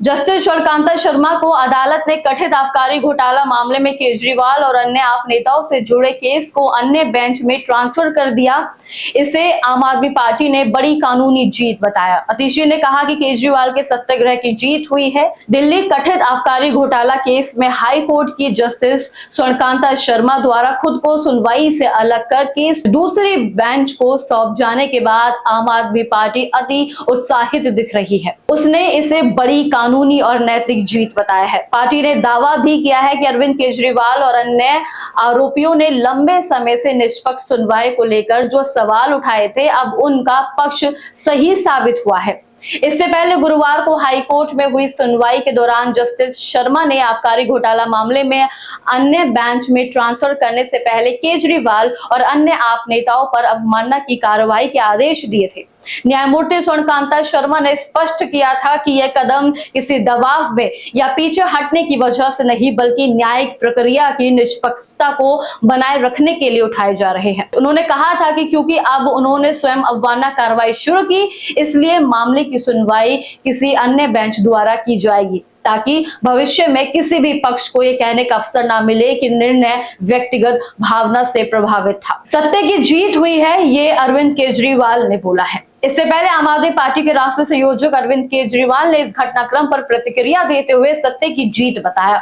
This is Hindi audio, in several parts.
जस्टिस स्वर्णकांता शर्मा को अदालत ने कथित आबकारी घोटाला मामले में केजरीवाल और अन्य आप नेताओं से जुड़े केस को अन्य बेंच में ट्रांसफर कर दिया। इसे आम आदमी पार्टी ने बड़ी कानूनी जीत बताया। अतिशी ने कहा कि केजरीवाल के सत्याग्रह की जीत हुई है। दिल्ली कथित आबकारी घोटाला केस में हाई कोर्ट की जस्टिस स्वर्णकांता शर्मा द्वारा खुद को सुनवाई से अलग कर केस दूसरी बेंच को सौंप जाने के बाद आम आदमी पार्टी अति उत्साहित दिख रही है। उसने इसे बड़ी कानूनी और नैतिक जीत बताया है। पार्टी ने दावा भी किया है कि अरविंद केजरीवाल और अन्य आरोपियों ने लंबे समय से निष्पक्ष सुनवाई को लेकर जो सवाल उठाए थे, अब उनका पक्ष सही साबित हुआ है। इससे पहले गुरुवार को हाई कोर्ट में हुई सुनवाई के दौरान जस्टिस शर्मा ने आबकारी घोटाला मामले में अन्य बेंच में ट्रांसफर करने से पहले केजरीवाल और अन्य आप नेताओं पर अवमानना की कार्रवाई के आदेश दिए थे। न्यायमूर्ति स्वर्णकांता शर्मा ने स्पष्ट किया था कि यह कदम किसी दबाव में या पीछे हटने की वजह से नहीं, बल्कि न्यायिक प्रक्रिया की निष्पक्षता को बनाए रखने के लिए उठाए जा रहे हैं। उन्होंने कहा था कि क्योंकि अब उन्होंने स्वयं अवमानना कार्रवाई शुरू की, इसलिए मामले की सुनवाई किसी अन्य बेंच द्वारा की जाएगी, ताकि भविष्य में किसी भी पक्ष को यह कहने का अवसर ना मिले कि निर्णय व्यक्तिगत भावना से प्रभावित था। सत्य की जीत हुई है, ये अरविंद केजरीवाल ने बोला है। इससे पहले आम आदमी पार्टी के राष्ट्रीय संयोजक अरविंद केजरीवाल ने इस घटनाक्रम पर प्रतिक्रिया देते हुए सत्य की जीत बताया।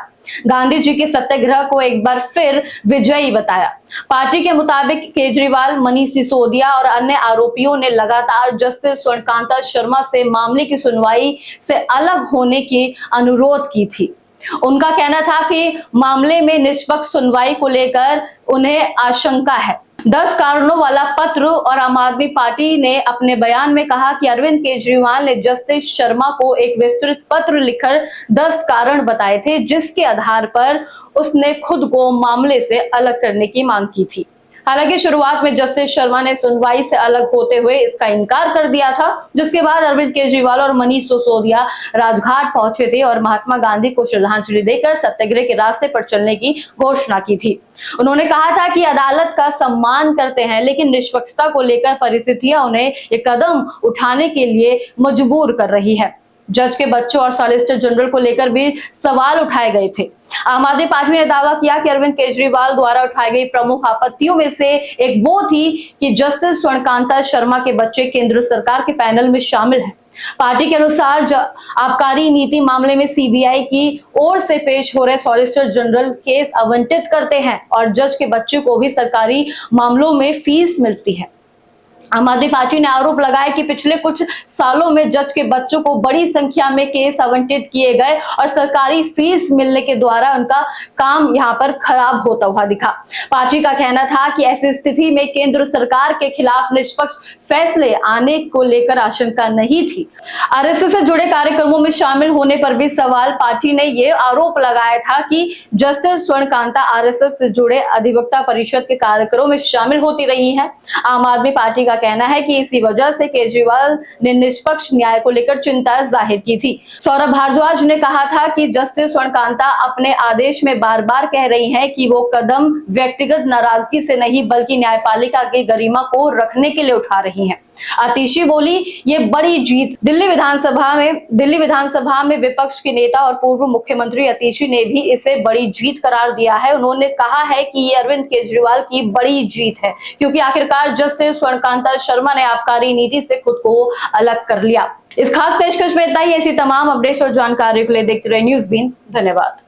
गांधी जी के सत्याग्रह को एक बार फिर विजयी बताया। पार्टी के मुताबिक केजरीवाल, मनीष सिसोदिया और अन्य आरोपियों ने लगातार जस्टिस स्वर्णकांता शर्मा से मामले की सुनवाई से अलग होने की अनुरोध की थी। उनका कहना था कि मामले में निष्पक्ष सुनवाई को लेकर उन्हें आशंका है। 10 कारणों वाला पत्र और आम आदमी पार्टी ने अपने बयान में कहा कि अरविंद केजरीवाल ने जस्टिस शर्मा को एक विस्तृत पत्र लिखकर 10 कारण बताए थे, जिसके आधार पर उसने खुद को मामले से अलग करने की मांग की थी। हालांकि शुरुआत में जस्टिस शर्मा ने सुनवाई से अलग होते हुए इसका इनकार कर दिया था, जिसके बाद अरविंद केजरीवाल और मनीष सिसोदिया राजघाट पहुंचे थे और महात्मा गांधी को श्रद्धांजलि देकर सत्याग्रह के रास्ते पर चलने की घोषणा की थी। उन्होंने कहा था कि अदालत का सम्मान करते हैं, लेकिन निष्पक्षता को लेकर परिस्थितियां उन्हें ये कदम उठाने के लिए मजबूर कर रही है। जज के बच्चों और सॉलिसिटर जनरल को लेकर भी सवाल उठाए गए थे। आम आदमी पार्टी ने दावा किया कि अरविंद केजरीवाल द्वारा उठाई गई प्रमुख आपत्तियों में से एक वो थी कि जस्टिस स्वर्णकांता शर्मा के बच्चे केंद्र सरकार के पैनल में शामिल हैं। पार्टी के अनुसार आबकारी नीति मामले में सीबीआई की ओर से पेश हो रहे सॉलिसिटर जनरल केस आवंटित करते हैं और जज के बच्चे को भी सरकारी मामलों में फीस मिलती है। आम आदमी पार्टी ने आरोप लगाया कि पिछले कुछ सालों में जज के बच्चों को बड़ी संख्या में केस आवंटित किए गए और सरकारी फीस मिलने के द्वारा उनका काम यहां पर खराब होता हुआ दिखा। पार्टी का कहना था कि ऐसी स्थिति में केंद्र सरकार के खिलाफ निष्पक्ष फैसले आने को लेकर आशंका नहीं थी। आरएसएस से जुड़े कार्यक्रमों में शामिल होने पर भी सवाल। पार्टी ने यह आरोप लगाया था कि जस्टिस स्वर्णकांता आरएसएस से जुड़े अधिवक्ता परिषद के कार्यक्रमों में शामिल होती रही है। आम आदमी पार्टी का कहना है कि इसी वजह से केजरीवाल ने निष्पक्ष न्याय को लेकर चिंता जाहिर की थी। सौरभ भारद्वाज ने कहा था कि जस्टिस स्वर्णकांता अपने आदेश में बार बार कह रही हैं कि वो कदम व्यक्तिगत नाराजगी से नहीं, बल्कि न्यायपालिका की गरिमा को रखने के लिए उठा रही हैं। अतिशी बोली, ये बड़ी जीत। दिल्ली विधानसभा में विपक्ष के नेता और पूर्व मुख्यमंत्री अतिशी ने भी इसे बड़ी जीत करार दिया है। उन्होंने कहा है कि ये अरविंद केजरीवाल की बड़ी जीत है, क्योंकि आखिरकार जस्टिस स्वर्णकांता शर्मा ने आबकारी नीति से खुद को अलग कर लिया। इस खास पेशकश में इतना ही। ऐसी तमाम अपडेट्स और जानकारी के लिए देखते रहिए न्यूज़ बीन। धन्यवाद।